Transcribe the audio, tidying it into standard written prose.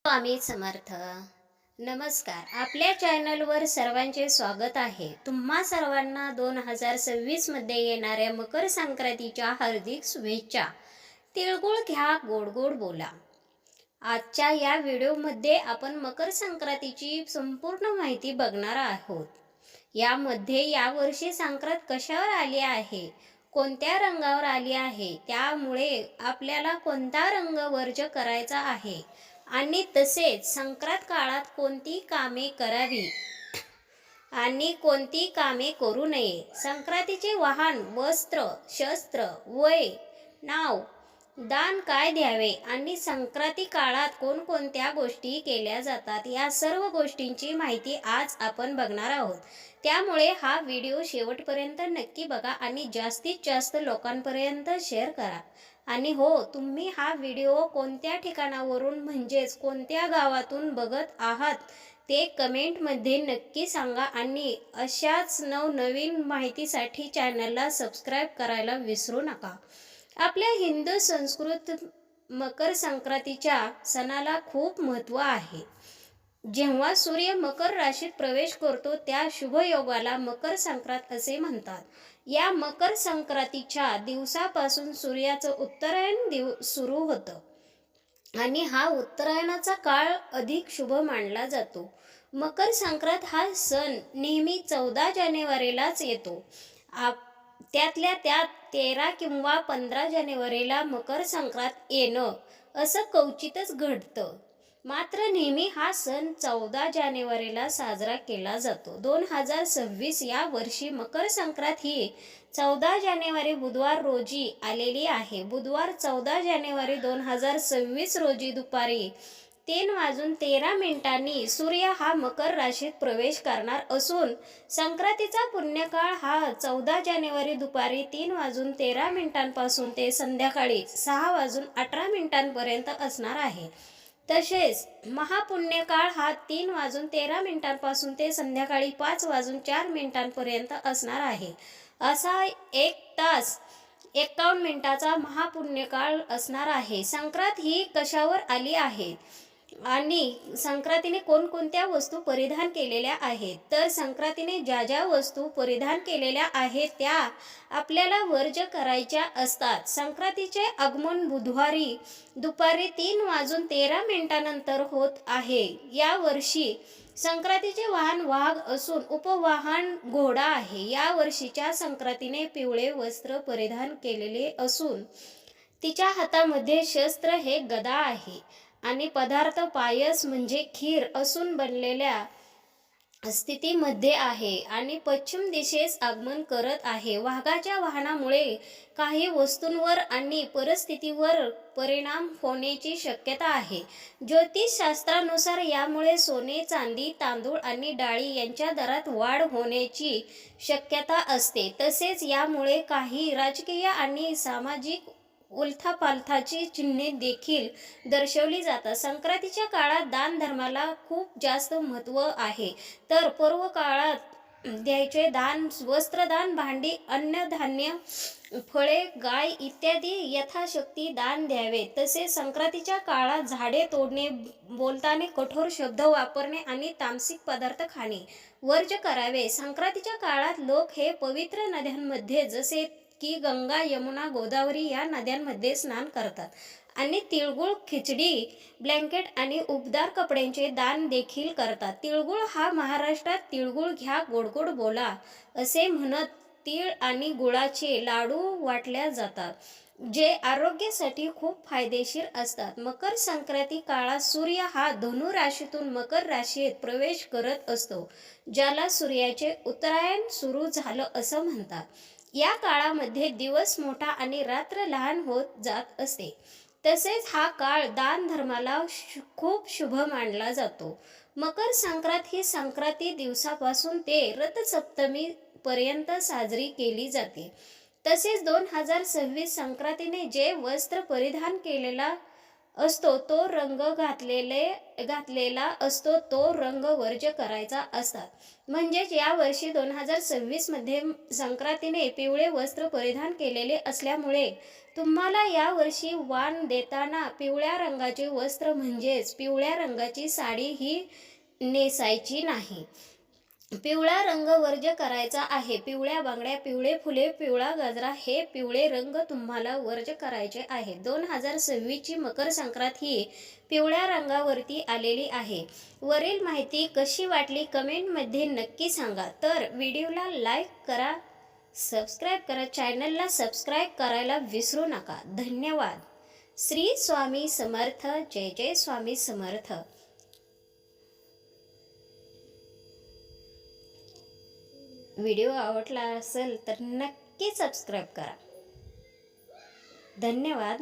स्वामी समर्थ. नमस्कार. आपल्या चॅनलवर सर्वांचे स्वागत आहे. तुम्हा सर्वांना 2026 मध्ये येणाऱ्या मकर संक्रांतीच्या हार्दिक शुभेच्छा. तिळगुळ घ्या, गोड गोड बोला. आजच्या या व्हिडिओमध्ये आपण मकर संक्रांतीची संपूर्ण माहिती बघणार आहोत. यामध्ये यावर्षी संक्रांत कशावर आली आहे, कोणत्या रंगावर आली आहे, त्यामुळे आपल्याला कोणता रंग वर्ज करायचा आहे आणि तसेच संक्रांत काळात कोणती कामे करावी आणि कोणती कामे करू नये, संक्रांतीचे वाहन, वस्त्र, शस्त्र, वय, नाव, दान काय द्यावे आणि संक्रांती काळात कोणकोणत्या गोष्टी केल्या जातात, या सर्व गोष्टींची माहिती आज आपण बघणार आहोत. त्यामुळे हा व्हिडिओ शेवटपर्यंत नक्की बघा आणि जास्तीत जास्त लोकांपर्यंत शेअर करा. आणि हो, तुम्ही हा व्हिडिओ कोणत्या ठिकाणावरून म्हणजेच कोणत्या गावातून बघत आहात ते कमेंटमध्ये नक्की सांगा आणि अशाच नवनवीन माहितीसाठी चॅनलला सबस्क्राईब करायला विसरू नका. आपल्या हिंदू संस्कृतीत मकर संक्रांतीच्या सणाला खूप महत्त्व आहे. जेव्हा सूर्य मकर राशीत प्रवेश करतो त्या शुभयोगाला मकर संक्रांत असे म्हणतात. या मकर संक्रांतीच्या दिवसापासून सूर्याचं उत्तरायण सुरू होतं आणि हा उत्तरायणाचा काळ अधिक शुभ मानला जातो. मकर संक्रांत हा सण नेहमी 14 जानेवारीलाच येतो. त्यातल्या त्यात 13 किंवा 15 जानेवारीला मकर संक्रांत येणं असं क्वचितच घडतं. मात्र नेहमी हा सण 14 जानेवारीला साजरा केला जातो. 2026 या वर्षी मकर संक्रांत ही 14 जानेवारी बुधवार रोजी आलेली आहे. बुधवार 14 जानेवारी 2026 रोजी दुपारी 3:13 सूर्य हा मकर राशीत प्रवेश करणार असून संक्रांतीचा पुण्यकाळ हा 14 जानेवारी दुपारी 3:13 पासून ते संध्याकाळी 6:18 पर्यंत असणार आहे. तसेच महापुण्यकाळ हा 3:13 पासून ते संध्याकाळी 5:04 पर्यंत असणार आहे. असा 1 तास 51 मिनिटाचा महापुण्यकाळ असणार आहे. संक्रांत ही कशावर आली आहे आणि संक्रांतीने कोणकोणत्या वस्तू परिधान केलेल्या आहेत, तर संक्रांतीने ज्या ज्या वस्तू परिधान केलेल्या आहेत त्या आपल्याला वर्ज करायच्या असतात. संक्रांतीचे आगमन बुधवारी दुपारी 3:13 नंतर होत आहे. या वर्षी संक्रांतीचे वाहन वाघ असून उपवाहन घोडा आहे. या वर्षीच्या संक्रांतीने पिवळे वस्त्र परिधान केलेले असून तिच्या हातामध्ये शस्त्र हे गदा आहे आणि पदार्थ पायस म्हणजे खीर असून बनलेल्या स्थितीमध्ये आहे आणि पश्चिम दिशेस आगमन करत आहे. वाघाच्या वाहनामुळे काही वस्तूंवर आणि परिस्थितीवर परिणाम होण्याची शक्यता आहे. ज्योतिषशास्त्रानुसार यामुळे सोने, चांदी, तांदूळ आणि डाळी यांच्या दरात वाढ होण्याची शक्यता असते. तसेच यामुळे काही राजकीय आणि सामाजिक उलथापालथाची चिन्हे देखील दर्शवली जातात. संक्रांतीच्या काळात दान धर्माला खूप जास्त महत्त्व आहे. तर पर्व काळात द्यायचे दान, वस्त्रदान, भांडी, अन्नधान्य, फळे, गाय इत्यादी यथाशक्ती दान द्यावे. तसेच संक्रांतीच्या काळात झाडे तोडणे, बोलताना कठोर शब्द वापरणे आणि तामसिक पदार्थ खाणे वर्ज करावे. संक्रांतीच्या काळात लोक हे पवित्र नद्यांमध्ये जसे की गंगा, यमुना, गोदावरी या नद्यांमध्ये स्नान करतात आणि तिळगुळ, खिचडी, ब्लँकेट आणि उबदार कपड्यांचे दान देखील करतात. तिळगुळ हा महाराष्ट्रात तिळगुळ घ्या, गोड गोड बोला असे म्हणत तीळ आणि गुळाचे लाडू वाटल्या जातात, जे आरोग्यासाठी खूप फायदेशीर असतात. मकर संक्रांती काळात सूर्य हा धनु राशीतून मकर राशीत प्रवेश करत असतो, ज्याला सूर्याचे उत्तरायण सुरू झालं असं म्हणतात. या काळामध्ये दिवस मोठा आणि रात्र लहान होत जात असते. तसेच हा काळ दान धर्माला खूप शुभ मानला जातो. मकर संक्रांत ही संक्रांती दिवसापासून ते रथसप्तमी पर्यंत साजरी केली जाते. तसेच 2026 संक्रांतीने जे वस्त्र परिधान केलेला असतो तो रंग घातलेला असतो तो रंग वर्ज करायचा असतात. म्हणजेच यावर्षी 2026मध्ये संक्रांतीने पिवळे वस्त्र परिधान केलेले असल्यामुळे तुम्हाला यावर्षी वाण देताना पिवळ्या रंगाचे वस्त्र म्हणजेच पिवळ्या रंगाची साडी ही नेसायची नाही. पिवळा रंग वर्ज करायचा आहे. पिवळ्या बांगड्या, पिवळे फुले, पिवळा गजरा हे पिवळे रंग तुम्हाला वर्ज करायचे आहे. 2026ची मकर संक्रांत ही पिवळ्या रंगावरती आलेली आहे. वरील माहिती कशी वाटली कमेंटमध्ये नक्की सांगा. तर व्हिडिओला लाईक करा, सबस्क्राईब करा, चॅनलला सबस्क्राईब करायला विसरू नका. धन्यवाद. श्री स्वामी समर्थ. जय जय स्वामी समर्थ. व्हिडिओ आवडला असेल तर नक्की सबस्क्राईब करा. धन्यवाद.